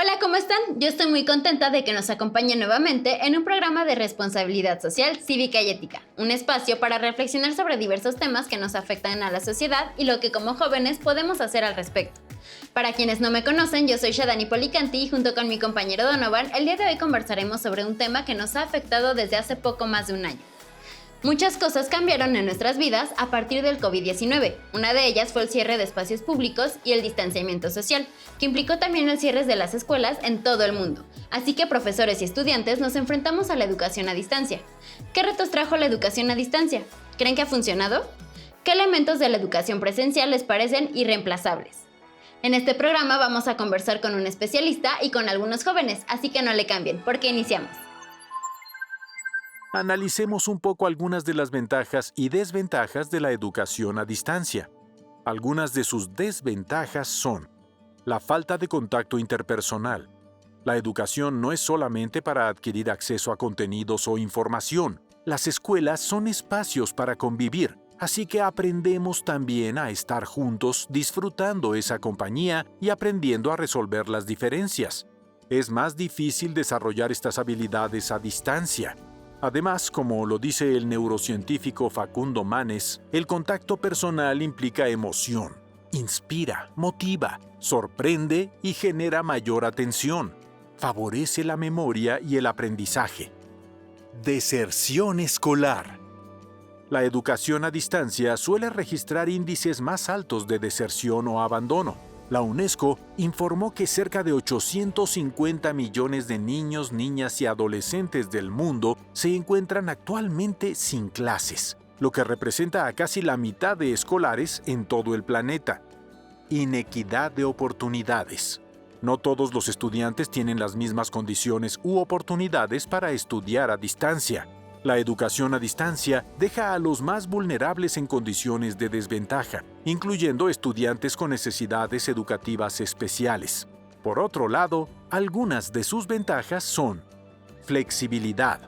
Hola, ¿cómo están? Yo estoy muy contenta de que nos acompañen nuevamente en un programa de responsabilidad social, cívica y ética, un espacio para reflexionar sobre diversos temas que nos afectan a la sociedad y lo que como jóvenes podemos hacer al respecto. Para quienes no me conocen, yo soy Shadani Policanti y junto con mi compañero Donovan, el día de hoy conversaremos sobre un tema que nos ha afectado desde hace poco más de un año. Muchas cosas cambiaron en nuestras vidas a partir del COVID-19. Una de ellas fue el cierre de espacios públicos y el distanciamiento social, que implicó también el cierre de las escuelas en todo el mundo. Así que profesores y estudiantes nos enfrentamos a la educación a distancia. ¿Qué retos trajo la educación a distancia? ¿Creen que ha funcionado? ¿Qué elementos de la educación presencial les parecen irreemplazables? En este programa vamos a conversar con un especialista y con algunos jóvenes, así que no le cambien, porque iniciamos. Analicemos un poco algunas de las ventajas y desventajas de la educación a distancia. Algunas de sus desventajas son la falta de contacto interpersonal. La educación no es solamente para adquirir acceso a contenidos o información. Las escuelas son espacios para convivir, así que aprendemos también a estar juntos disfrutando esa compañía y aprendiendo a resolver las diferencias. Es más difícil desarrollar estas habilidades a distancia. Además, como lo dice el neurocientífico Facundo Manes, el contacto personal implica emoción, inspira, motiva, sorprende y genera mayor atención. Favorece la memoria y el aprendizaje. Deserción escolar. La educación a distancia suele registrar índices más altos de deserción o abandono. La UNESCO informó que cerca de 850 millones de niños, niñas y adolescentes del mundo se encuentran actualmente sin clases, lo que representa a casi la mitad de escolares en todo el planeta. Inequidad de oportunidades. No todos los estudiantes tienen las mismas condiciones u oportunidades para estudiar a distancia. La educación a distancia deja a los más vulnerables en condiciones de desventaja, incluyendo estudiantes con necesidades educativas especiales. Por otro lado, algunas de sus ventajas son flexibilidad,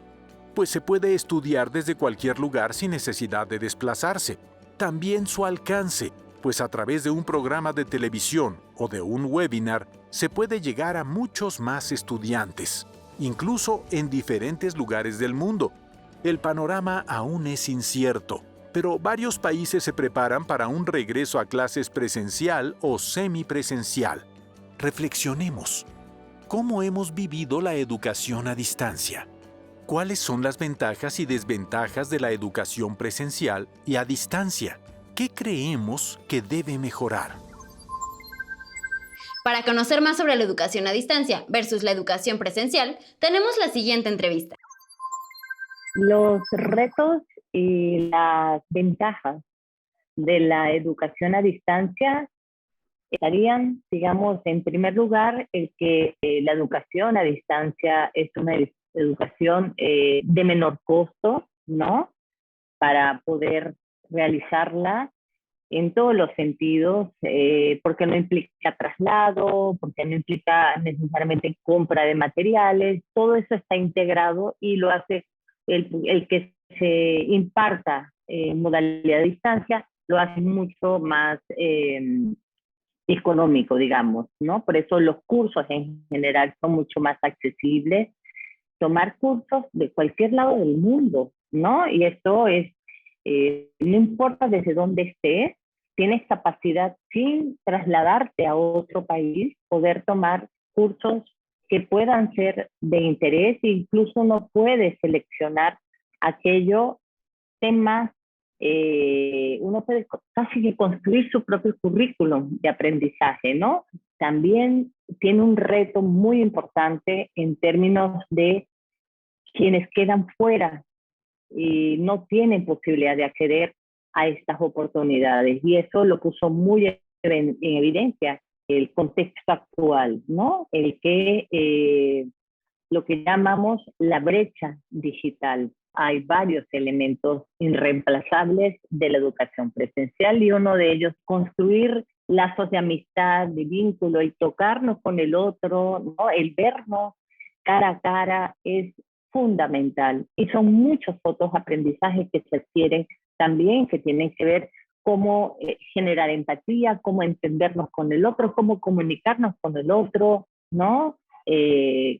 pues se puede estudiar desde cualquier lugar sin necesidad de desplazarse. También su alcance, pues a través de un programa de televisión o de un webinar se puede llegar a muchos más estudiantes, incluso en diferentes lugares del mundo. El panorama aún es incierto, pero varios países se preparan para un regreso a clases presencial o semipresencial. Reflexionemos. ¿Cómo hemos vivido la educación a distancia? ¿Cuáles son las ventajas y desventajas de la educación presencial y a distancia? ¿Qué creemos que debe mejorar? Para conocer más sobre la educación a distancia versus la educación presencial, tenemos la siguiente entrevista. Los retos y las ventajas de la educación a distancia estarían, digamos, en primer lugar, el que la educación a distancia es una educación de menor costo, ¿no? Para poder realizarla en todos los sentidos, porque no implica traslado, porque no implica necesariamente compra de materiales, todo eso está integrado y lo hace el que se imparta en modalidad de distancia, lo hace mucho más económico, digamos, ¿no? Por eso los cursos en general son mucho más accesibles. Tomar cursos de cualquier lado del mundo, ¿no? Y esto es, no importa desde dónde estés, tienes capacidad sin trasladarte a otro país, poder tomar cursos que puedan ser de interés e incluso uno puede seleccionar aquellos temas, uno puede casi que construir su propio currículum de aprendizaje, ¿no? También tiene un reto muy importante en términos de quienes quedan fuera y no tienen posibilidad de acceder a estas oportunidades. Y eso lo puso muy en evidencia el contexto actual, ¿no? El que lo que llamamos la brecha digital. Hay varios elementos irreemplazables de la educación presencial y uno de ellos construir lazos de amistad, de vínculo y tocarnos con el otro, ¿no? El vernos cara a cara es fundamental y son muchos otros aprendizajes que se adquieren también que tienen que ver cómo generar empatía, cómo entendernos con el otro, cómo comunicarnos con el otro, ¿no?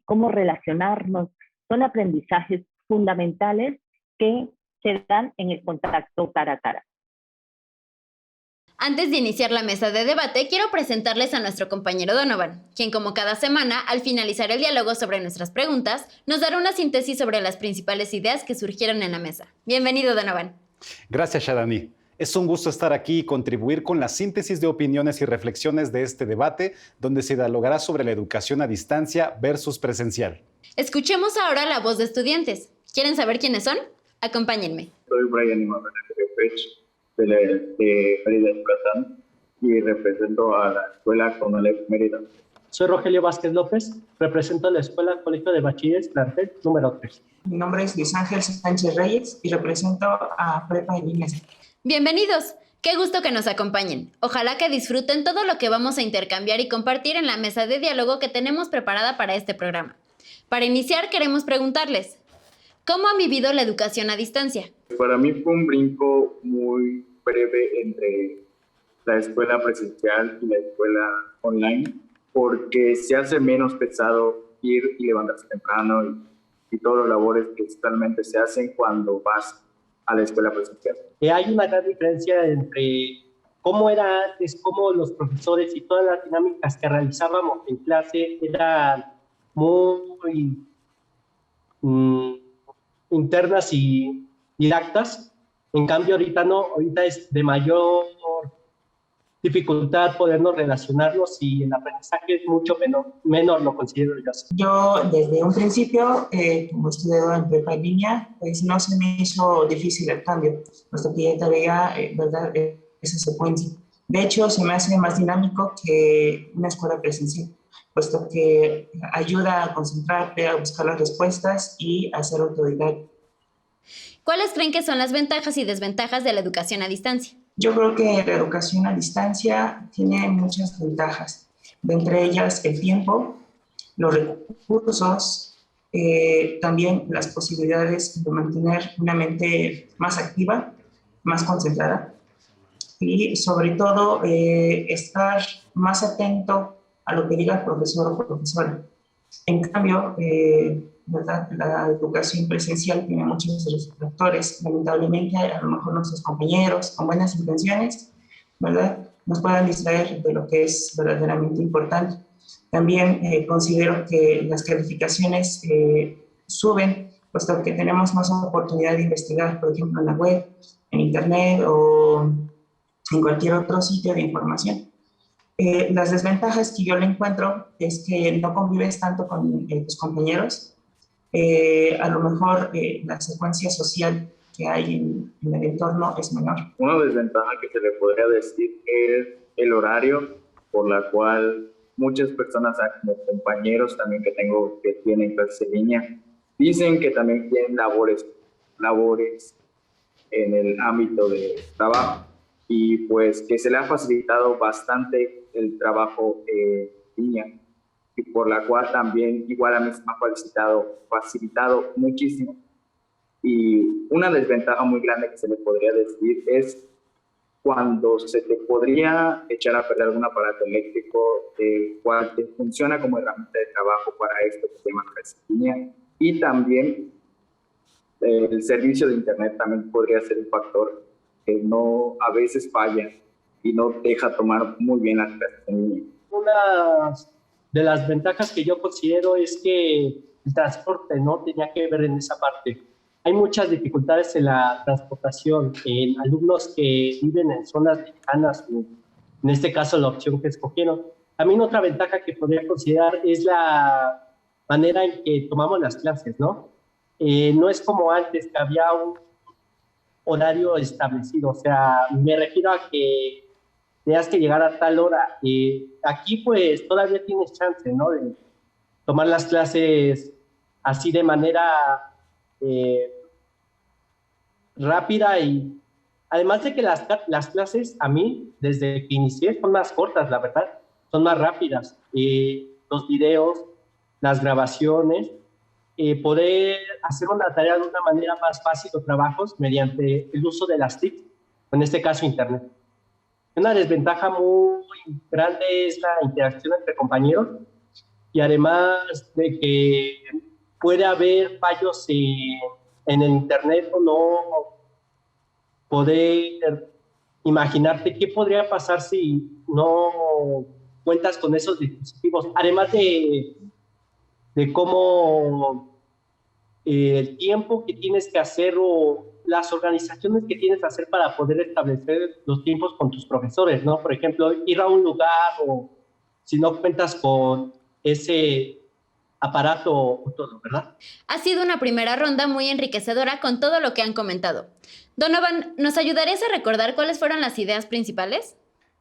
cómo relacionarnos. Son aprendizajes fundamentales que se dan en el contacto cara a cara. Antes de iniciar la mesa de debate, quiero presentarles a nuestro compañero Donovan, quien como cada semana, al finalizar el diálogo sobre nuestras preguntas, nos dará una síntesis sobre las principales ideas que surgieron en la mesa. Bienvenido, Donovan. Gracias, Shadani. Es un gusto estar aquí y contribuir con la síntesis de opiniones y reflexiones de este debate, donde se dialogará sobre la educación a distancia versus presencial. Escuchemos ahora la voz de estudiantes. ¿Quieren saber quiénes son? Acompáñenme. Soy Brian Imanol de Mérida, Yucatán, y represento a la Escuela Conalep Mérida. Soy Rogelio Vázquez López, represento a la Escuela Colegio de Bachilleres Plantel número 3. Mi nombre es Luis Ángel Sánchez Reyes y represento a Prepa en Línea. Bienvenidos. Qué gusto que nos acompañen. Ojalá que disfruten todo lo que vamos a intercambiar y compartir en la mesa de diálogo que tenemos preparada para este programa. Para iniciar, queremos preguntarles, ¿cómo han vivido la educación a distancia? Para mí fue un brinco muy breve entre la escuela presencial y la escuela online, porque se hace menos pesado ir y levantarse temprano y todas las labores que totalmente se hacen cuando vas a la escuela presencial. Hay una gran diferencia entre cómo era antes, cómo los profesores y todas las dinámicas que realizábamos en clase eran muy internas y didactas. En cambio, ahorita no, ahorita es de mayor dificultad podernos relacionarnos y el aprendizaje es mucho menor lo considero yo. Yo desde un principio, como estudiado en prepa en línea, pues no se me hizo difícil el cambio, puesto que ya veía, ¿verdad?, esa secuencia. De hecho, se me hace más dinámico que una escuela presencial, puesto que ayuda a concentrarte, a buscar las respuestas y a ser autodidacta. ¿Cuáles creen que son las ventajas y desventajas de la educación a distancia? Yo creo que la educación a distancia tiene muchas ventajas, de entre ellas el tiempo, los recursos, también las posibilidades de mantener una mente más activa, más concentrada y sobre todo estar más atento a lo que diga el profesor o profesora. En cambio, ¿verdad?, la educación presencial tiene muchos factores. Lamentablemente, a lo mejor nuestros compañeros con buenas intenciones, ¿verdad?, nos puedan distraer de lo que es verdaderamente importante. También considero que las calificaciones suben, puesto que tenemos más oportunidad de investigar, por ejemplo, en la web, en internet o en cualquier otro sitio de información. Las desventajas que yo le encuentro es que no convives tanto con tus compañeros. A lo mejor la secuencia social que hay en el entorno es menor. Una desventaja que se le podría decir es el horario, por la cual muchas personas, como compañeros también que tengo que tienen clases en línea, dicen que también tienen labores en el ámbito de trabajo y pues que se le ha facilitado bastante el trabajo en línea y por la cual también igual a mí se me ha facilitado muchísimo. Y una desventaja muy grande que se le podría decir es cuando se te podría echar a perder algún aparato eléctrico, cual te funciona como herramienta de trabajo para esto que se llama clases en línea. Y también el servicio de internet también podría ser un factor que no a veces falla y no deja tomar muy bien las clases en línea. Una de las ventajas que yo considero es que el transporte no tenía que ver en esa parte. Hay muchas dificultades en la transportación, en alumnos que viven en zonas lejanas, en este caso la opción que escogieron. También otra ventaja que podría considerar es la manera en que tomamos las clases, ¿no? No es como antes, que había un horario establecido, o sea, me refiero a que tenías que llegar a tal hora. Aquí pues todavía tienes chance, ¿no?, de tomar las clases así de manera rápida y además de que las clases a mí desde que inicié son más cortas, la verdad, son más rápidas. Los videos, las grabaciones, poder hacer una tarea de una manera más fácil o trabajos mediante el uso de las TIC, en este caso internet. Una desventaja muy grande es la interacción entre compañeros y además de que puede haber fallos en el internet o no, poder imaginarte qué podría pasar si no cuentas con esos dispositivos, además de cómo el tiempo que tienes que hacer o las organizaciones que tienes que hacer para poder establecer los tiempos con tus profesores, ¿no? Por ejemplo, ir a un lugar o si no cuentas con ese aparato o todo, ¿verdad? Ha sido una primera ronda muy enriquecedora con todo lo que han comentado. Donovan, ¿nos ayudarías a recordar cuáles fueron las ideas principales?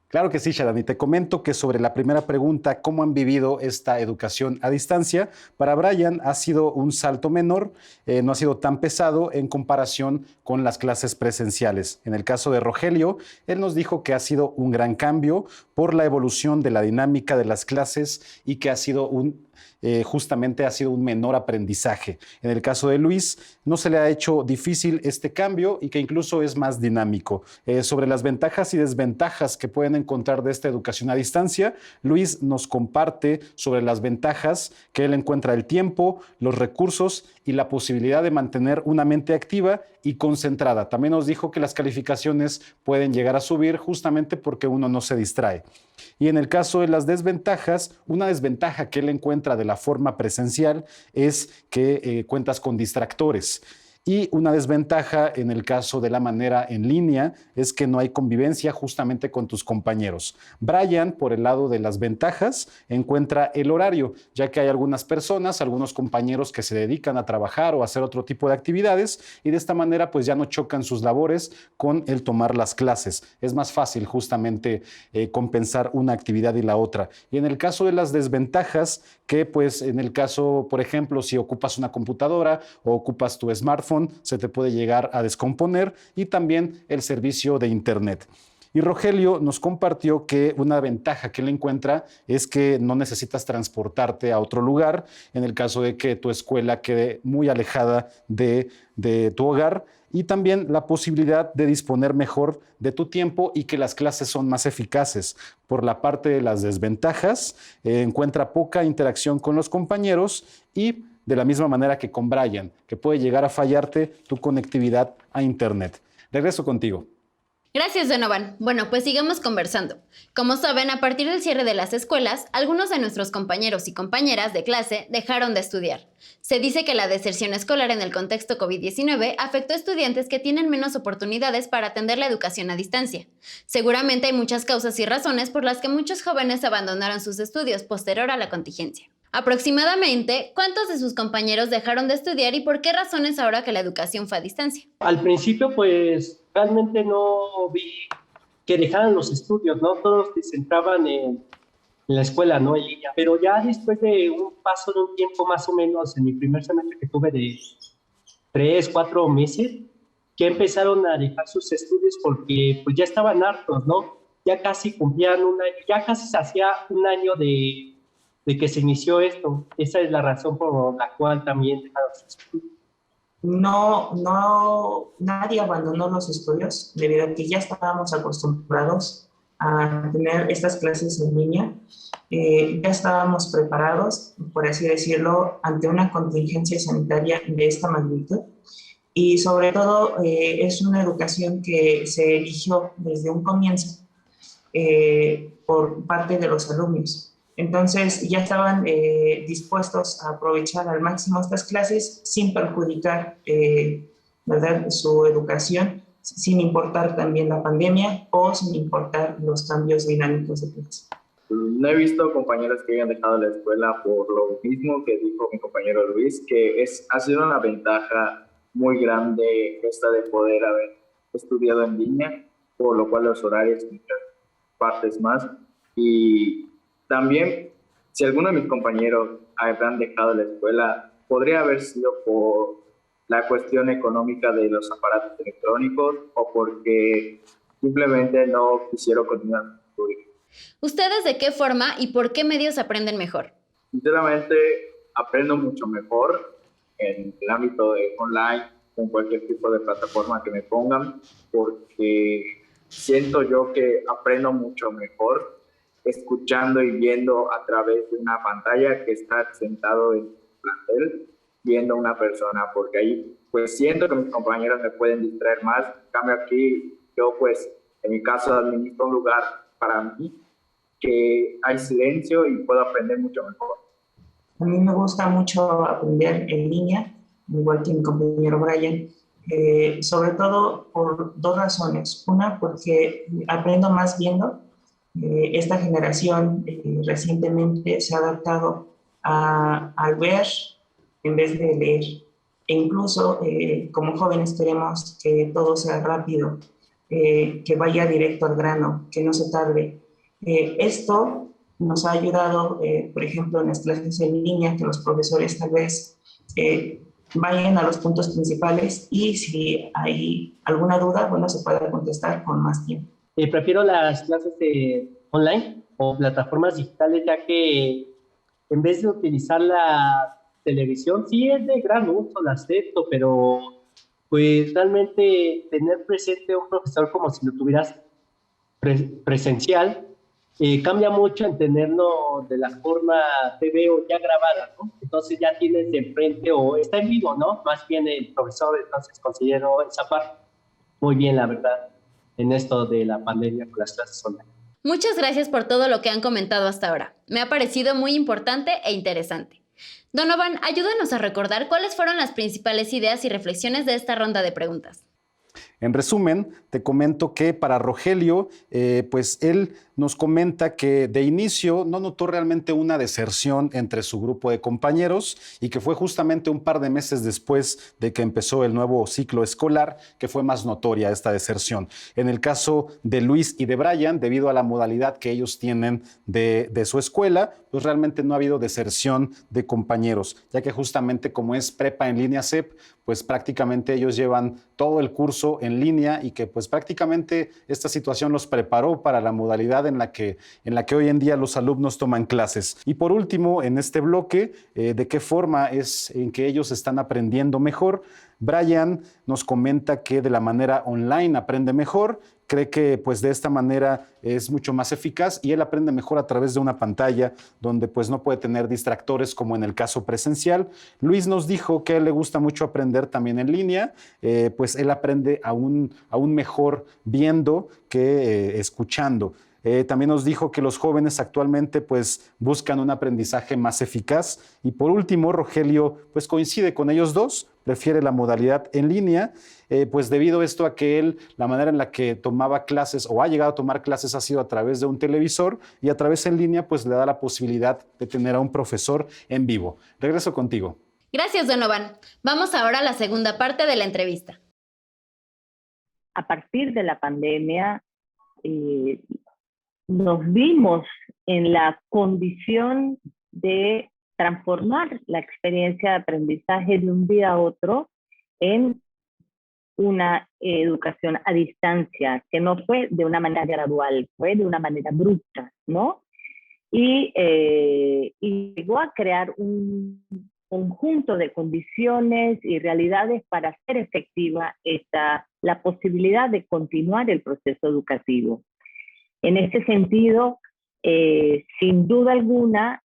Claro que sí, Sharani. Te comento que sobre la primera pregunta, ¿cómo han vivido esta educación a distancia? Para Brian ha sido un salto menor, no ha sido tan pesado en comparación con las clases presenciales. En el caso de Rogelio, él nos dijo que ha sido un gran cambio por la evolución de la dinámica de las clases y que ha sido justamente ha sido un menor aprendizaje. En el caso de Luis, no se le ha hecho difícil este cambio y que incluso es más dinámico. Sobre las ventajas y desventajas que pueden encontrar de esta educación a distancia, Luis nos comparte sobre las ventajas que él encuentra: el tiempo, los recursos y la posibilidad de mantener una mente activa y concentrada. También nos dijo que las calificaciones pueden llegar a subir justamente porque uno no se distrae. Y en el caso de las desventajas, una desventaja que él encuentra de la forma presencial es que cuentas con distractores. Y una desventaja en el caso de la manera en línea es que no hay convivencia justamente con tus compañeros. Brian, por el lado de las ventajas, encuentra el horario, ya que hay algunas personas, algunos compañeros que se dedican a trabajar o a hacer otro tipo de actividades y de esta manera pues ya no chocan sus labores con el tomar las clases. Es más fácil justamente compensar una actividad y la otra. Y en el caso de las desventajas, que pues en el caso, por ejemplo, si ocupas una computadora o ocupas tu smartphone, se te puede llegar a descomponer, y también el servicio de internet. Y Rogelio nos compartió que una ventaja que él encuentra es que no necesitas transportarte a otro lugar en el caso de que tu escuela quede muy alejada de tu hogar, y también la posibilidad de disponer mejor de tu tiempo y que las clases son más eficaces. Por la parte de las desventajas, encuentra poca interacción con los compañeros y de la misma manera que con Brian, que puede llegar a fallarte tu conectividad a internet. Regreso contigo. Gracias, Donovan. Bueno, pues sigamos conversando. Como saben, a partir del cierre de las escuelas, algunos de nuestros compañeros y compañeras de clase dejaron de estudiar. Se dice que la deserción escolar en el contexto COVID-19 afectó a estudiantes que tienen menos oportunidades para atender la educación a distancia. Seguramente hay muchas causas y razones por las que muchos jóvenes abandonaron sus estudios posterior a la contingencia. Aproximadamente, ¿cuántos de sus compañeros dejaron de estudiar y por qué razones ahora que la educación fue a distancia? Al principio, pues, realmente no vi que dejaran los estudios, ¿no? Todos se centraban en la escuela, ¿no? En línea. Pero ya después de un paso de un tiempo más o menos, en mi primer semestre que tuve de 3, 4 meses, que empezaron a dejar sus estudios porque pues ya estaban hartos, ¿no? Ya casi cumplían un año, ya casi se hacía un año de que se inició esto. Esa es la razón por la cual también dejaron sus estudios. No, nadie abandonó los estudios debido a que ya estábamos acostumbrados a tener estas clases en línea. Ya estábamos preparados, por así decirlo, ante una contingencia sanitaria de esta magnitud. Y sobre todo es una educación que se eligió desde un comienzo por parte de los alumnos. Entonces ya estaban dispuestos a aprovechar al máximo estas clases sin perjudicar ¿verdad?, su educación, sin importar también la pandemia o sin importar los cambios dinámicos de clase. No he visto compañeros que hayan dejado la escuela por lo mismo que dijo mi compañero Luis, que ha sido una ventaja muy grande esta de poder haber estudiado en línea, por lo cual los horarios en muchas partes más. Y también, si alguno de mis compañeros habrán dejado la escuela, podría haber sido por la cuestión económica de los aparatos electrónicos o porque simplemente no quisieron continuar su estudio. ¿Ustedes de qué forma y por qué medios aprenden mejor? Sinceramente, aprendo mucho mejor en el ámbito de online, con cualquier tipo de plataforma que me pongan, porque siento yo que aprendo mucho mejor escuchando y viendo a través de una pantalla que estar sentado en un plantel viendo a una persona, porque ahí pues siento que mis compañeros me pueden distraer más. En cambio aquí yo pues en mi caso administro un lugar para mí que hay silencio y puedo aprender mucho mejor. A mí me gusta mucho aprender en línea, igual que mi compañero Brian, sobre todo por dos razones. Una, porque aprendo más viendo. Esta generación recientemente se ha adaptado al ver en vez de leer. E incluso como jóvenes queremos que todo sea rápido, que vaya directo al grano, que no se tarde. Esto nos ha ayudado, por ejemplo, en las clases en línea, que los profesores tal vez vayan a los puntos principales y si hay alguna duda, bueno, se pueda contestar con más tiempo. Prefiero las clases online o plataformas digitales, ya que en vez de utilizar la televisión, sí es de gran uso, la acepto, pero pues realmente tener presente a un profesor como si lo tuvieras presencial, cambia mucho en tenerlo de la forma TV o ya grabada, ¿no? Entonces ya tienes de frente o está en vivo, ¿no? Más bien el profesor, entonces considero esa parte muy bien, la verdad, en esto de la pandemia con las clases online. Muchas gracias por todo lo que han comentado hasta ahora. Me ha parecido muy importante e interesante. Donovan, ayúdanos a recordar cuáles fueron las principales ideas y reflexiones de esta ronda de preguntas. En resumen, te comento que para Rogelio, pues él nos comenta que de inicio no notó realmente una deserción entre su grupo de compañeros y que fue justamente un par de meses después de que empezó el nuevo ciclo escolar que fue más notoria esta deserción. En el caso de Luis y de Brian, debido a la modalidad que ellos tienen de su escuela, pues realmente no ha habido deserción de compañeros, ya que justamente como es prepa en línea CEP, pues prácticamente ellos llevan todo el curso en línea y que pues prácticamente esta situación los preparó para la modalidad en la que hoy en día los alumnos toman clases. Y por último, en este bloque, ¿de qué forma es en que ellos están aprendiendo mejor? Brian nos comenta que de la manera online aprende mejor, cree que pues de esta manera es mucho más eficaz y él aprende mejor a través de una pantalla donde pues no puede tener distractores como en el caso presencial. Luis nos dijo que a él le gusta mucho aprender también en línea, pues él aprende aún mejor viendo que escuchando. También nos dijo que los jóvenes actualmente pues buscan un aprendizaje más eficaz. Y por último, Rogelio pues coincide con ellos dos, prefiere la modalidad en línea, pues debido a esto a que él, la manera en la que tomaba clases o ha llegado a tomar clases ha sido a través de un televisor y a través en línea pues le da la posibilidad de tener a un profesor en vivo. Regreso contigo. Gracias, Donovan. Vamos ahora a la segunda parte de la entrevista. A partir de la pandemia, nos vimos en la condición de transformar la experiencia de aprendizaje de un día a otro en una educación a distancia, que no fue de una manera gradual, fue de una manera brusca, ¿no? Y llegó a crear un conjunto de condiciones y realidades para hacer efectiva la posibilidad de continuar el proceso educativo. En ese sentido, sin duda alguna,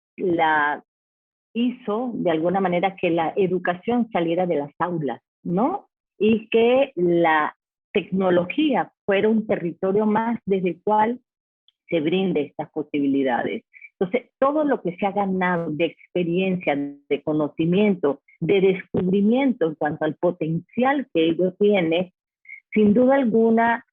hizo de alguna manera que la educación saliera de las aulas, ¿no? Y que la tecnología fuera un territorio más desde el cual se brinde estas posibilidades. Entonces, todo lo que se ha ganado de experiencia, de conocimiento, de descubrimiento en cuanto al potencial que ello tiene, sin duda alguna,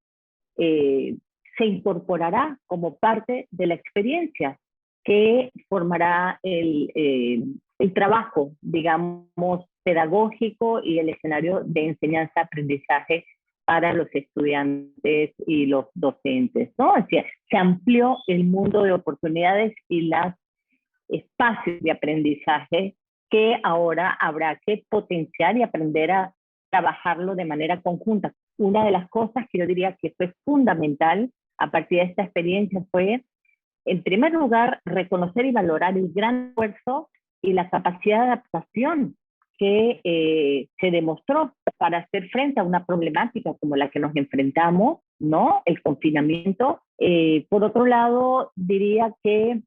se incorporará como parte de la experiencia que formará el trabajo, digamos, pedagógico y el escenario de enseñanza-aprendizaje para los estudiantes y los docentes, ¿no? O sea, se amplió el mundo de oportunidades y los espacios de aprendizaje que ahora habrá que potenciar y aprender a trabajarlo de manera conjunta. Una de las cosas que yo diría que fue fundamental a partir de esta experiencia fue, en primer lugar, reconocer y valorar el gran esfuerzo y la capacidad de adaptación que se demostró para hacer frente a una problemática como la que nos enfrentamos, ¿no? El confinamiento. Por otro lado, diría que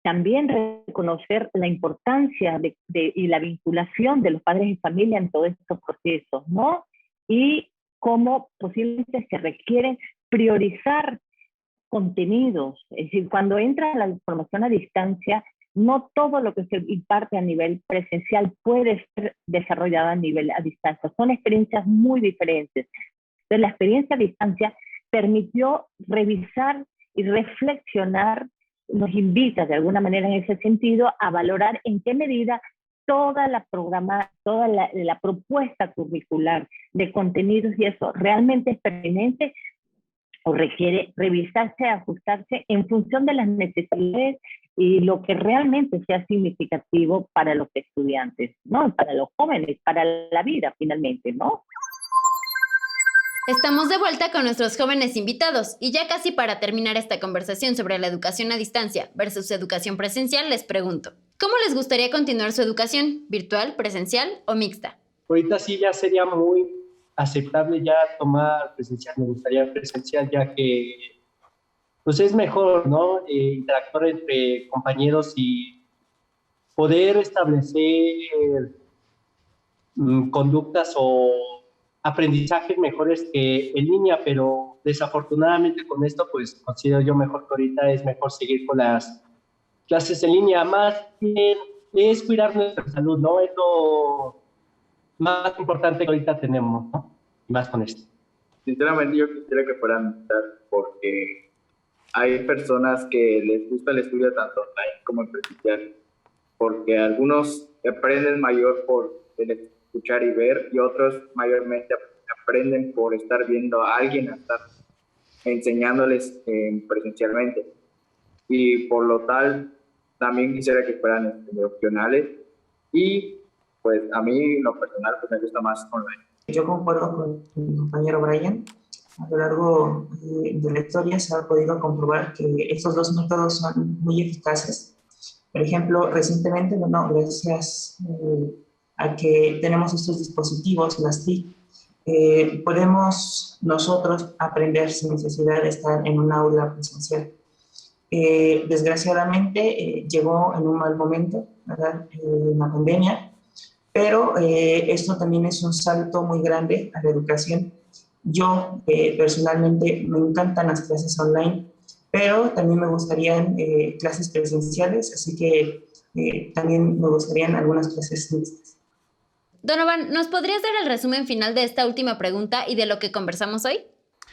también reconocer la importancia y la vinculación de los padres y familia en todos estos procesos, ¿no? Y cómo posiblemente se requiere priorizar contenidos. Es decir, cuando entra la formación a distancia, no todo lo que se imparte a nivel presencial puede ser desarrollado a nivel a distancia. Son experiencias muy diferentes. Entonces, la experiencia a distancia permitió revisar y reflexionar, nos invita de alguna manera en ese sentido a valorar en qué medida toda la propuesta curricular de contenidos y eso realmente es pertinente o requiere revisarse, ajustarse en función de las necesidades y lo que realmente sea significativo para los estudiantes, ¿no? Para los jóvenes, para la vida finalmente, ¿no? Estamos de vuelta con nuestros jóvenes invitados y ya casi para terminar esta conversación sobre la educación a distancia versus educación presencial, les pregunto, ¿cómo les gustaría continuar su educación? ¿Virtual, presencial o mixta? Ahorita sí ya sería muy aceptable ya tomar presencial, me gustaría presencial ya que pues es mejor, ¿no? Interactuar entre compañeros y poder establecer conductas o aprendizajes mejores que en línea, pero desafortunadamente con esto pues considero yo mejor que ahorita es mejor seguir con las clases en línea. Más bien es cuidar nuestra salud, ¿no? Es lo más importante que ahorita tenemos, ¿no? Y más con esto. Sinceramente yo quisiera que fueran mitad porque hay personas que les gusta el estudio tanto online como en presencial, porque algunos aprenden mayor por el escuchar y ver y otros mayormente aprenden por estar viendo a alguien estar enseñándoles presencialmente. Y por lo tal, también quisiera que fueran opcionales y pues a mí, en lo personal, pues me gusta más online. Yo concuerdo con mi compañero Brian. A lo largo de la historia se ha podido comprobar que estos dos métodos son muy eficaces. Por ejemplo, recientemente, bueno, gracias a que tenemos estos dispositivos, las TIC, podemos nosotros aprender sin necesidad de estar en un aula presencial. Desgraciadamente llegó en un mal momento, ¿verdad? La pandemia, pero esto también es un salto muy grande a la educación. Yo personalmente me encantan las clases online, pero también me gustarían clases presenciales, así que también me gustarían algunas clases mixtas. Donovan, ¿nos podrías dar el resumen final de esta última pregunta y de lo que conversamos hoy?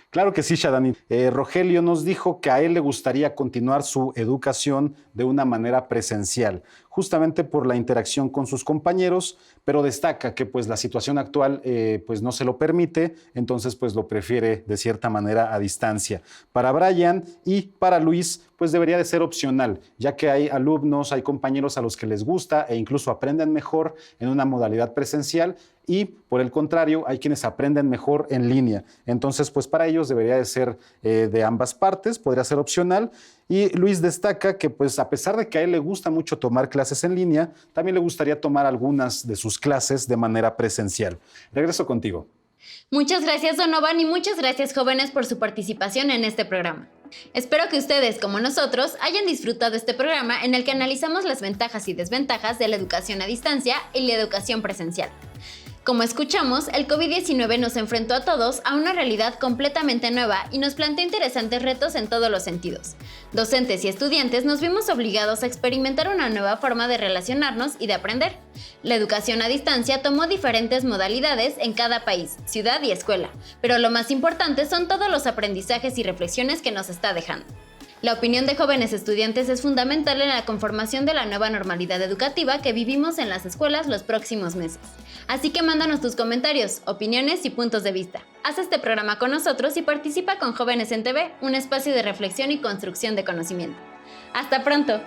Claro que sí, Shadani. Rogelio nos dijo que a él le gustaría continuar su educación de una manera presencial, justamente por la interacción con sus compañeros, pero destaca que pues la situación actual pues no se lo permite, entonces pues lo prefiere de cierta manera a distancia. Para Brian y para Luis pues debería de ser opcional, ya que hay alumnos, hay compañeros a los que les gusta e incluso aprenden mejor en una modalidad presencial y por el contrario hay quienes aprenden mejor en línea. Entonces pues para ellos debería de ser de ambas partes, podría ser opcional. Y Luis destaca que pues a pesar de que a él le gusta mucho tomar clases en línea, también le gustaría tomar algunas de sus clases de manera presencial. Regreso contigo. Muchas gracias, Donovan, y muchas gracias, jóvenes, por su participación en este programa. Espero que ustedes, como nosotros, hayan disfrutado este programa en el que analizamos las ventajas y desventajas de la educación a distancia y la educación presencial. Como escuchamos, el COVID-19 nos enfrentó a todos a una realidad completamente nueva y nos planteó interesantes retos en todos los sentidos. Docentes y estudiantes nos vimos obligados a experimentar una nueva forma de relacionarnos y de aprender. La educación a distancia tomó diferentes modalidades en cada país, ciudad y escuela, pero lo más importante son todos los aprendizajes y reflexiones que nos está dejando. La opinión de jóvenes estudiantes es fundamental en la conformación de la nueva normalidad educativa que vivimos en las escuelas los próximos meses. Así que mándanos tus comentarios, opiniones y puntos de vista. Haz este programa con nosotros y participa con Jóvenes en TV, un espacio de reflexión y construcción de conocimiento. ¡Hasta pronto!